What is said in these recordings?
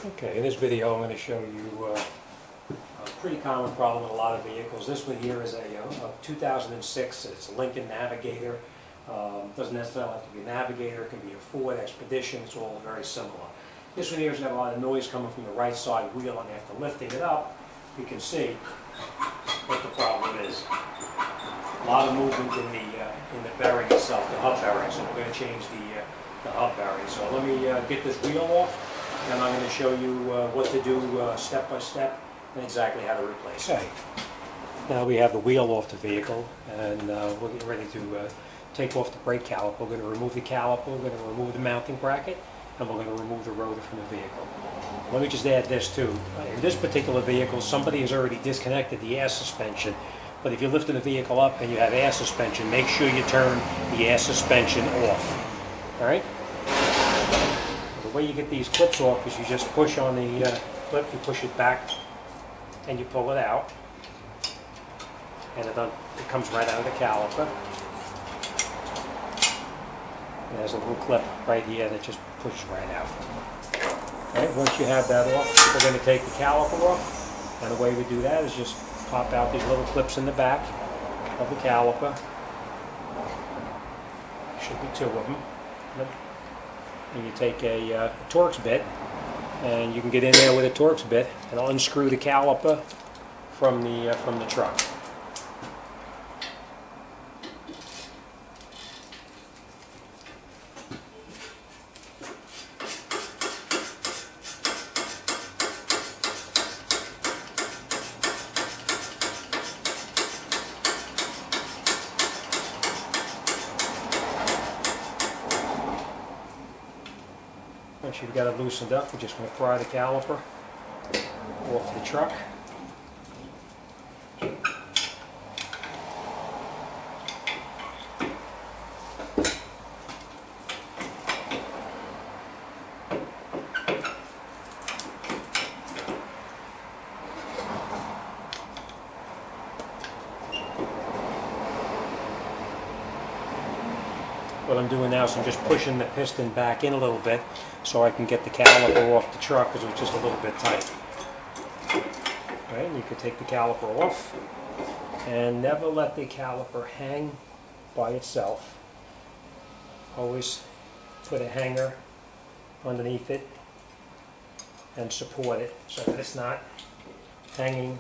Okay, in this video I'm going to show you a pretty common problem with a lot of vehicles. This one here is a 2006, it's a Lincoln Navigator. Doesn't necessarily have to be a Navigator, it can be a Ford Expedition, it's all very similar. This one here has got a lot of noise coming from the right side wheel, and after lifting it up, you can see what the problem is. A lot of movement in the bearing itself, the hub bearing, so we're going to change the hub bearing. So let me get this wheel off. And I'm going to show you what to do step by step and exactly how to replace it. Okay. Now we have the wheel off the vehicle, and we're getting ready to take off the brake caliper. We're going to remove the caliper, we're going to remove the mounting bracket, and we're going to remove the rotor from the vehicle. Let me just add this too. In this particular vehicle, somebody has already disconnected the air suspension, but if you're lifting the vehicle up and you have air suspension, make sure you turn the air suspension off. All right? The way you get these clips off is you just push on the clip, you push it back, and you pull it out, and it comes right out of the caliper. And there's a little clip right here that just pushes right out. Right, once you have that off, we're going to take the caliper off, and the way we do that is just pop out these little clips in the back of the caliper. Should be two of them. And you take a Torx bit, and you can get in there with a Torx bit and unscrew the caliper from the truck. Once you've got it loosened up, we're just going to pry the caliper off the truck. What I'm doing now is I'm just pushing the piston back in a little bit so I can get the caliper off the truck because it was just a little bit tight. Right, and you can take the caliper off and never let the caliper hang by itself. Always put a hanger underneath it and support it so that it's not hanging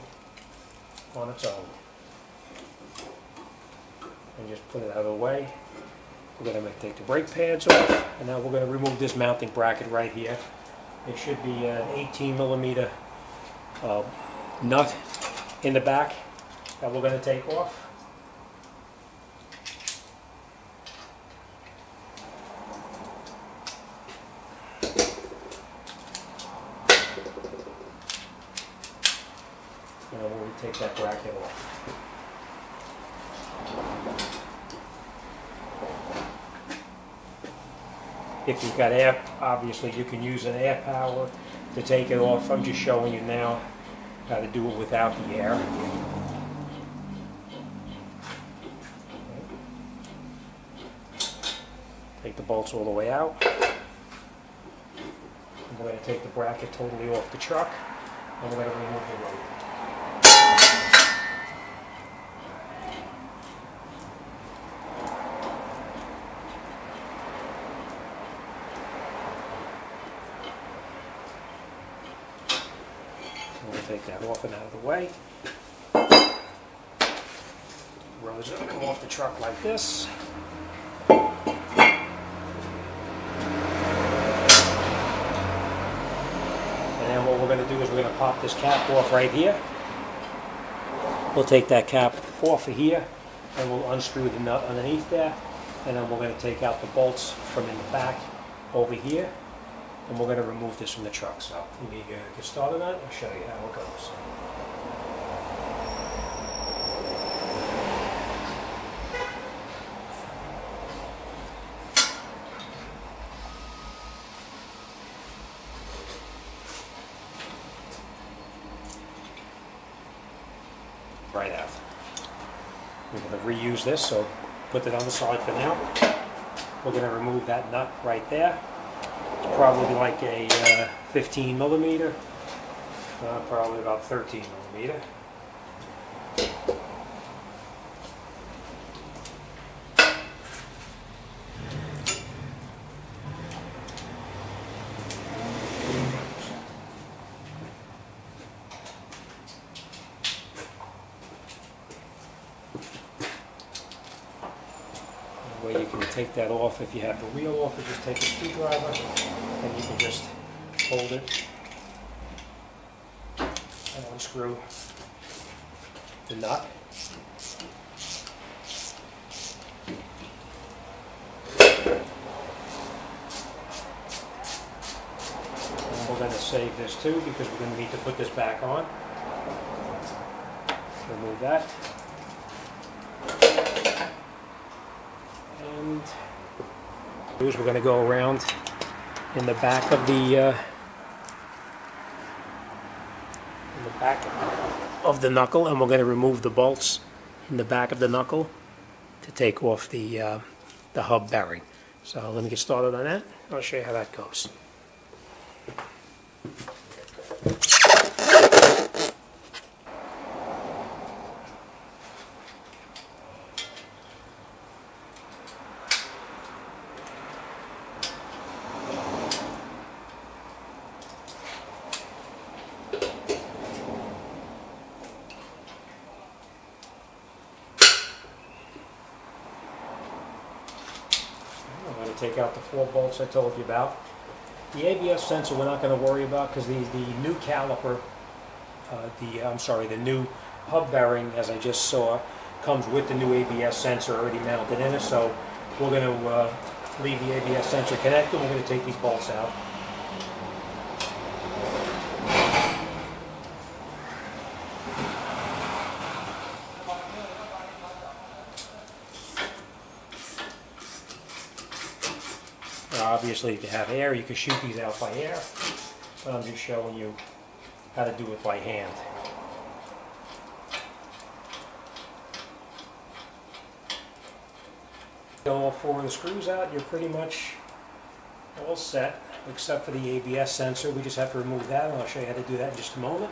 on its own. And just put it out of the way. We're going to take the brake pads off, and now we're going to remove this mounting bracket right here. It should be an 18mm nut in the back that we're going to take off. And then we'll take that bracket off. If you've got air, obviously you can use an air power to take it off. I'm just showing you now how to do it without the air. Take the bolts all the way out. I'm going to take the bracket totally off the truck, and we're going to remove the rotor. We'll take that off and out of the way. Rotor's going to come off the truck like this. And then what we're going to do is we're going to pop this cap off right here. We'll take that cap off of here, and we'll unscrew the nut underneath there. And then we're going to take out the bolts from in the back over here. And we're going to remove this from the truck. So let me get started on it. I'll show you how it goes. Right out. We're going to reuse this, so put it on the side for now. We're going to remove that nut right there. Probably like a 15 millimeter, probably about 13 millimeter. That way you can take that off if you have the wheel off, or just take a screwdriver and you can just hold it and unscrew the nut. And we're going to save this too because we're going to need to put this back on. Remove that. And we're going to go around in the back of the knuckle, and we're going to remove the bolts in the back of the knuckle to take off the hub bearing. So let me get started on that. I'll show you how that goes. Take out the 4 bolts I told you about. The ABS sensor we're not going to worry about because the new caliper, the new hub bearing, as I just saw, comes with the new ABS sensor already mounted in it. So we're going to leave the ABS sensor connected. We're going to take these bolts out. Obviously, if you have air, you can shoot these out by air, but I'm just showing you how to do it by hand. All 4 of the screws out, you're pretty much all set, except for the ABS sensor. We just have to remove that, and I'll show you how to do that in just a moment.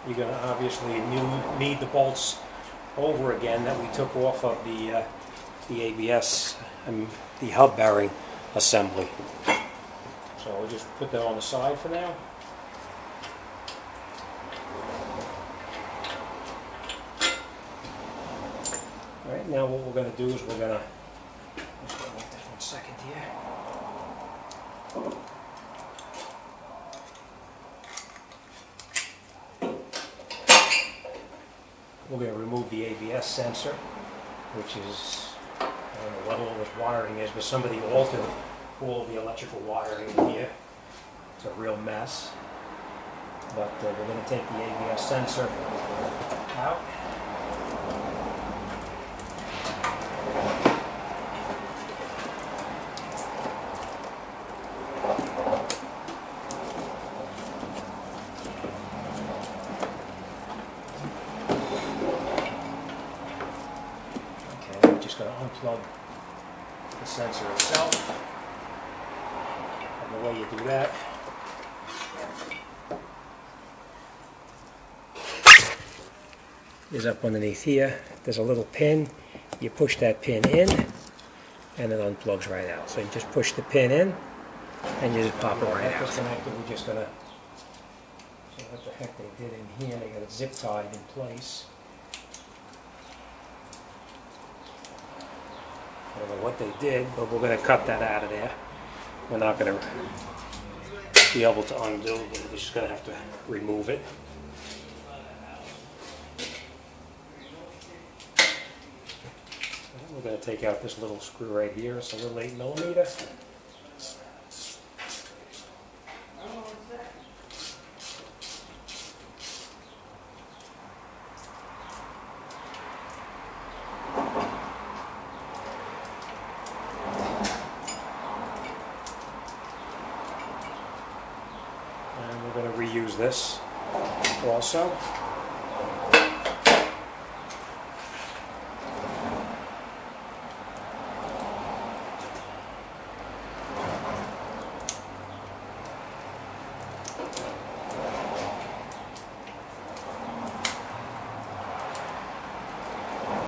You're going to obviously need the bolts over again that we took off of the ABS and the hub bearing assembly. So we'll just put that on the side for now. Alright, now what we're going to do is we're going to, just wait this 1 second here. We're going to remove the ABS sensor, which is, I don't know what all this wiring is, but somebody altered all the electrical wiring in here. It's a real mess. But we're going to take the ABS sensor out. Just going to unplug the sensor itself. And the way you do that is up underneath here. There's a little pin. You push that pin in and it unplugs right out. So you just push the pin in and you just pop it right out. Disconnected. We're just going to see what the heck they did in here. They got it zip tied in place. I don't know what they did, but we're going to cut that out of there. We're not going to be able to undo it. We're just going to have to remove it. We're going to take out this little screw right here. It's a little 8 millimeter. And we're going to reuse this also.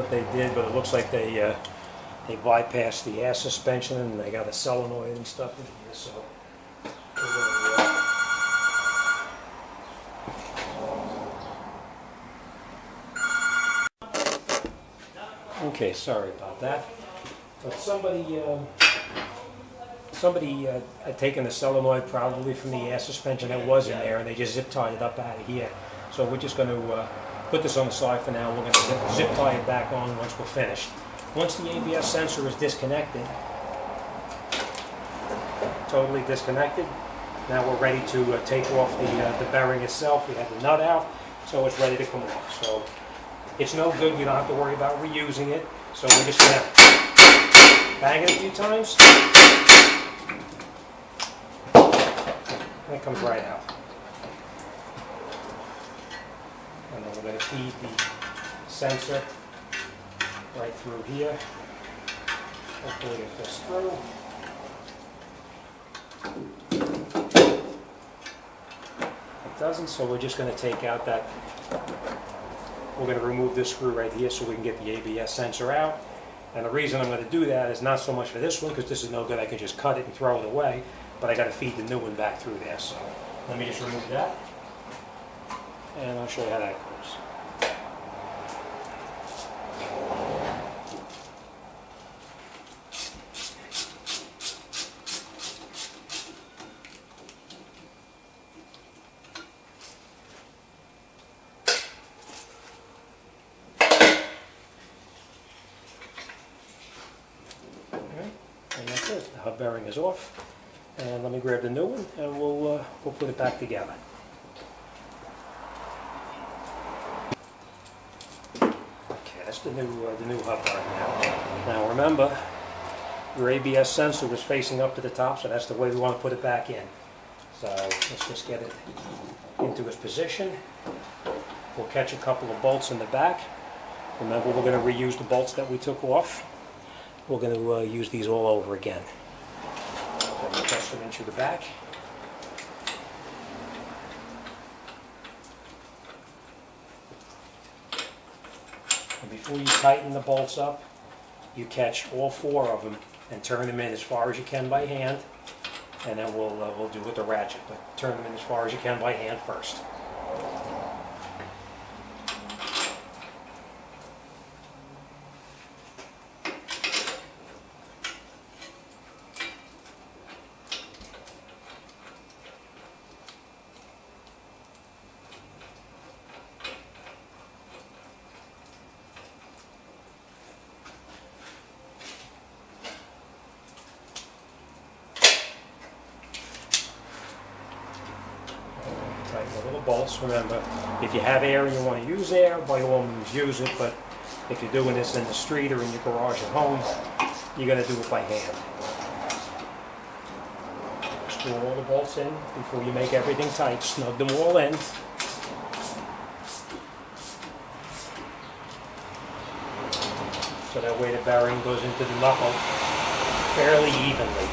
what they did, but it looks like they bypassed the air suspension and they got a solenoid and stuff in here. So we're gonna, okay, sorry about that. But somebody had taken the solenoid probably from the air suspension that was in there, and they just zip tied it up out of here. So we're just going to put this on the side for now. We're going to zip tie it back on once we're finished. Once the ABS sensor is disconnected, totally disconnected, now we're ready to take off the bearing itself. We had the nut out, so it's ready to come off. So it's no good. We don't have to worry about reusing it. So we're just going to bang it a few times. And it comes right out. And then we're going to feed the sensor right through here. Hopefully it fits through. It doesn't, so we're just going to take out that. We're going to remove this screw right here so we can get the ABS sensor out. And the reason I'm going to do that is not so much for this one, because this is no good. I can just cut it and throw it away. But I got to feed the new one back through there. So let me just remove that, and I'll show you how that goes. Okay, and that's it. The hub bearing is off. And let me grab the new one, and we'll put it back together. Okay, that's the new hub bearing now. Now remember, your ABS sensor was facing up to the top, so that's the way we want to put it back in. So let's just get it into its position. We'll catch a couple of bolts in the back. Remember, we're going to reuse the bolts that we took off. We're going to use these all over again. So we'll press them into the back. And before you tighten the bolts up, you catch all four of them and turn them in as far as you can by hand, and then we'll do with the ratchet, but turn them in as far as you can by hand first. The little bolts. Remember, if you have air and you want to use air, by all means use it, but if you're doing this in the street or in your garage at home, you're going to do it by hand. Screw all the bolts in before you make everything tight. Snug them all in. So that way the bearing goes into the knuckle fairly evenly.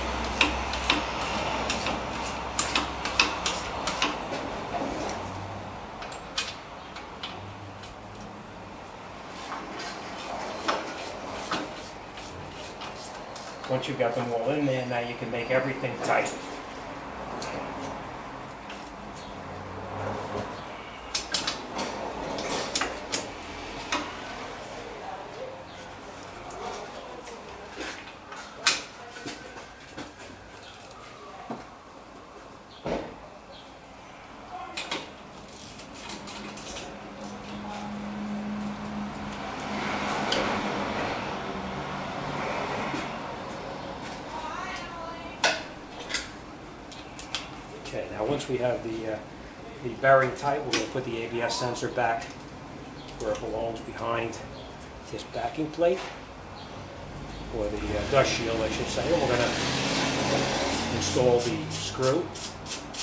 Once you've got them all in there, now you can make everything tight. Okay, now once we have the bearing tight, we're going to put the ABS sensor back where it belongs, behind this backing plate, or the dust shield, I should say. And we're going to install the screw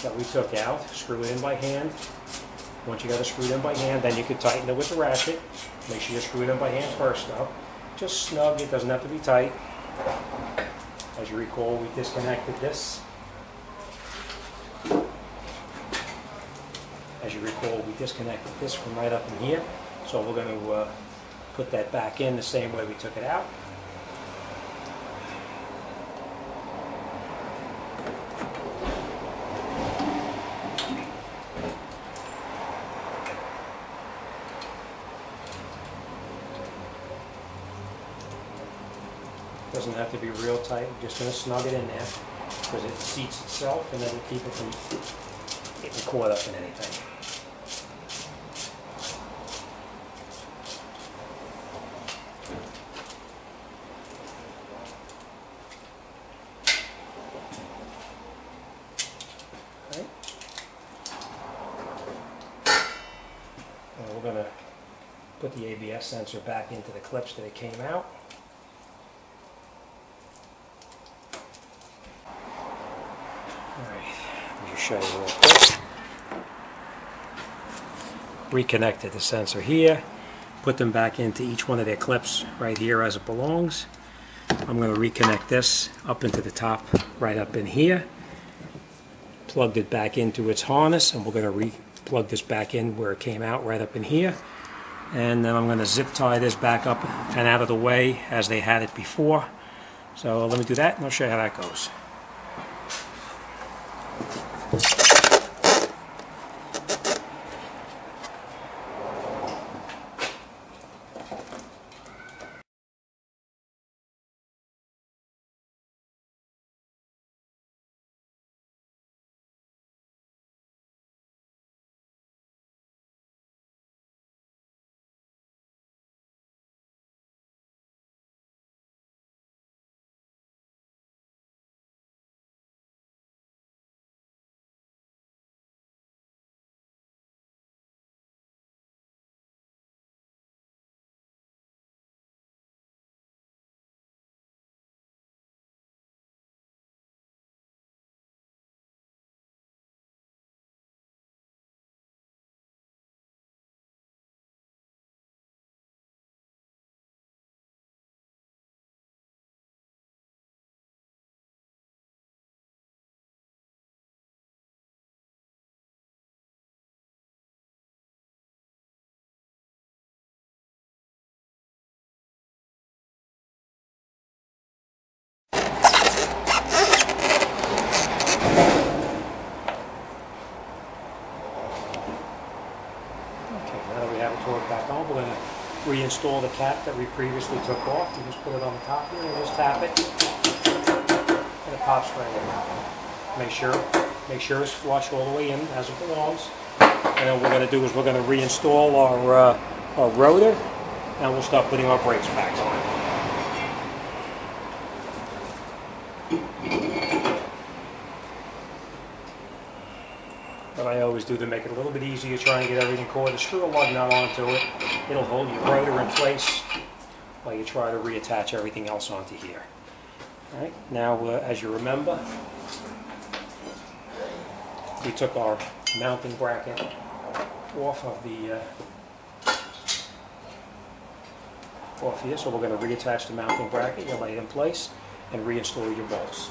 that we took out, screw it in by hand. Once you got it screwed in by hand, then you can tighten it with the ratchet. Make sure you screw it in by hand first though. Just snug, it doesn't have to be tight. As you recall, we disconnected this. As you recall, we disconnected this from right up in here. So we're going to Put that back in the same way we took it out. Doesn't have to be real tight. We're just going to snug it in there because it seats itself and it'll keep it from getting caught up in anything. Okay. Now we're going to put the ABS sensor back into the clips that it came out. Show you real quick. Reconnected the sensor here, put them back into each one of their clips right here as it belongs. I'm going to reconnect this up into the top, right up in here. Plugged it back into its harness, and we're going to re-plug this back in where it came out, right up in here. And then I'm going to zip tie this back up and out of the way as they had it before. So let me do that and I'll show you how that goes. Back on. We're going to reinstall the cap that we previously took off. You just put it on the top here and just tap it, and it pops right in. Make sure it's flush all the way in as it belongs. And then what we're going to do is we're going to reinstall our rotor, and we'll start putting our brakes back on. What I always do to make it a little bit easier, try and get everything caught, screw a lug nut onto it. It'll hold your rotor in place while you try to reattach everything else onto here. All right, now as you remember, we took our mounting bracket off of off here, so we're going to reattach the mounting bracket. You lay it in place and reinstall your bolts.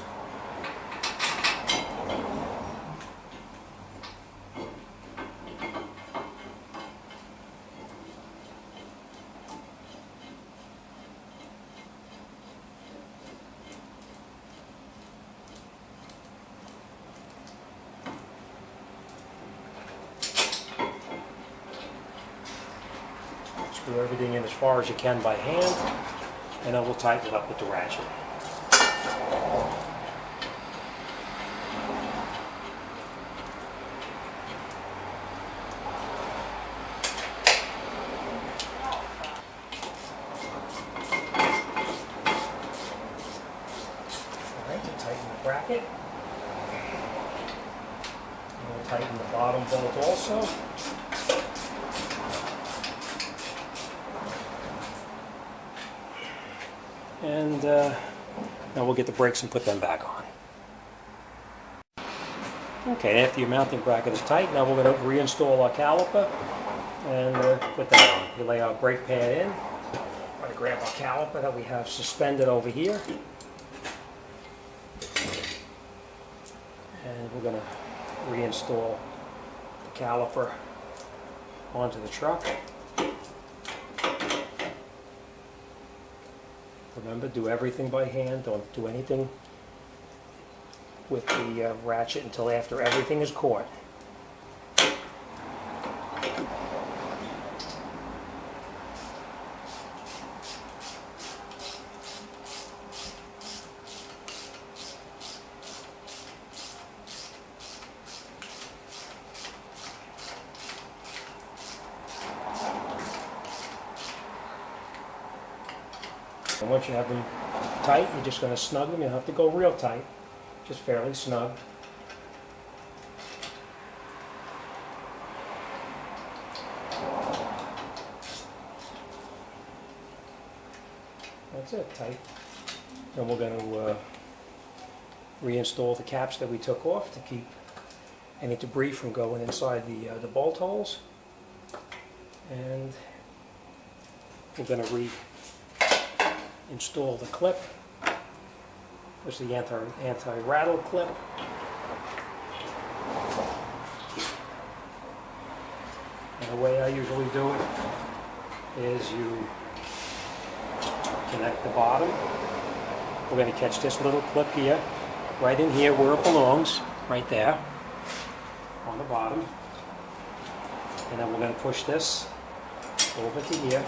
Screw everything in as far as you can by hand, and then we'll tighten it up with the ratchet. Alright, to tighten the bracket, and we'll tighten the bottom bolt also. And now we'll get the brakes and put them back on. Okay, after your mounting bracket is tight, now we're going to reinstall our caliper and put that on. We lay our brake pad in. We're going to grab our caliper that we have suspended over here. And we're going to reinstall the caliper onto the truck. Remember, do everything by hand. Don't do anything with the ratchet until after everything is caught. And once you have them tight, you're just going to snug them. You don't have to go real tight, just fairly snug. That's it, tight. Then we're going to reinstall the caps that we took off to keep any debris from going inside the bolt holes. And we're going to install the clip. There's the anti-rattle clip. And the way I usually do it is you connect the bottom. We're going to catch this little clip here, right in here where it belongs, right there, on the bottom. And then we're going to push this over to here.